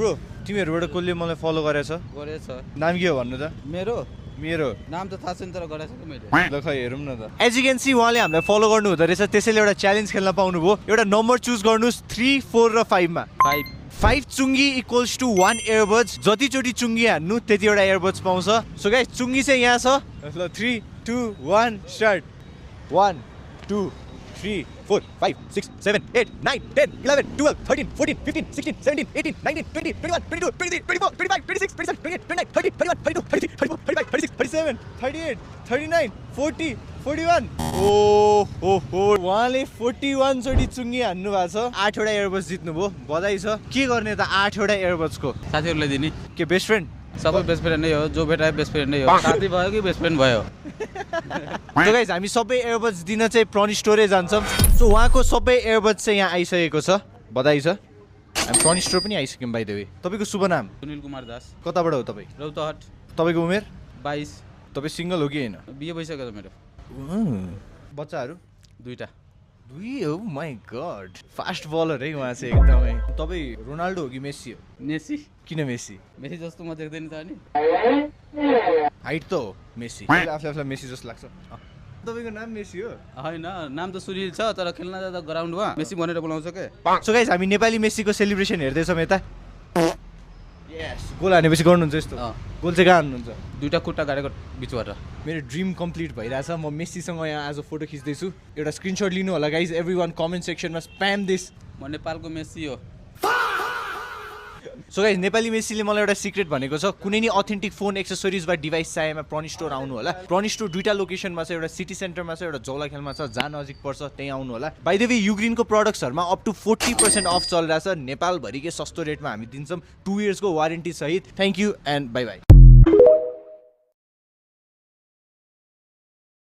bro तिमीहरुबाट कसले मलाई follow गरेछ गरेछ नाम के हो भन्नु त मेरो मेरो नाम त थाहा छैन तर गरेछ के मैले ल खै हेरौँ न त एज यु क्यान सी उहाँले हामीलाई फलो गर्नु हुँदो रहेछ त्यसैले एउटा च्यालेन्ज खेल्न पाउनुभयो एउटा नम्बर चुज गर्नुस् 3 4 र 5 मा 5 चुङ्गी इक्वल्स टु 1 earbuds जतिचोटि चुङ्गी हान्नु त्यतिवटा earbuds पाउँछ सो गाइस चुङ्गी चाहिँ यहाँ छ ल 3 2 1 स्टार्ट 1 2 3 4 5 6 7 8 9 10 11 12 13 14 15 16 17 18 19 20 21 22 23 24 25 26 27 28 29 30 31 32 33 34 35 36 37 38 39 40 41 उहाँले 41 चोटि चुङ्गी हान्नु भएको छ 8 वटा earbuds जित्नुभयो बधाई छ के गर्ने त 8 वटा earbuds को साथीहरुलाई दिने के बेस्ट फ्रेन्ड सबै बेस्ट फ्रेन्ड नै हो जो भेटाए बेस्ट फ्रेन्ड नै हो साथी भयो कि बेस्ट फ्रेन्ड भयो सो गाइस हामी सबै earbuds दिन चाहिँ प्रनि स्टोरै जान्छौँ सो उहाँको सबै earbuds चाहिँ यहाँ आइसकेको छ बधाई छ हामी प्रनि स्टोर पनि आइसक्यौँ बाइ द वे तपाईको शुभ नाम सुनिल कुमार दास कताबाट हो तपाई रौतहट तपाईको उमेर 22 तपाई सिंगल हो कि हैन बिहे भइसक्यो मेरो बच्चाहरु दुईटा दुई हो माय गॉड फास्ट बलर है उहाँ चाहिँ एकदमै तपाई रोनाल्डो हो कि मेसी हो मेसी किन मेसी मेसी जस्तो म देख्दैन त अनि हाइट त हो मेसी आफूलाई मेसी जस्तो लाग्छ तपाईको नाम मेसी हो हैन नाम त सुनिल छ तर खेल्न जाँदा ग्राउन्डमा मेसी भनेर बोलाउँछ के सो गाइस हामी नेपाली मेसीको सेलिब्रेसन हेर्दै छौं यता यस गोल हानेपछि गर्नुहुन्छ यस्तो गोल चाहिँ कहाँ हान्नुहुन्छ दुईटा खुट्टा गाडेको बिचबाट मेरो ड्रिम कम्प्लिट भइरहेछ म मेसीसँग यहाँ आज फोटो खिच्दैछु एउटा स्क्रिनशट लिनु होला गाइज एभ्रीवन कमेन्ट सेक्सनमा स्प्याम दिस म नेपालको मेसी हो सो गाइज नेपाली मेसीले मलाई एउटा सिक्रेट भनेको छ कुनै नि अथेन्टिक फोन एक्सेसरिज वा डिभाइस चाहिएमा प्रनि स्टोर आउनु होला प्रनि स्टोर दुईटा लोकेसनमा छ एउटा सिटी सेन्टरमा छ एउटा जौलाखेलमा छ जहाँ नजिक पर्छ त्यही आउनु होला बाइ द वे युग्रिनको प्रोडक्ट्सहरुमा अप टु 40% अफ चलिरहेछ नेपालभरिकै सस्तो रेटमा हामी दिन्छौँ 2 इयर्सको वारेन्टी सहित thank you and bye by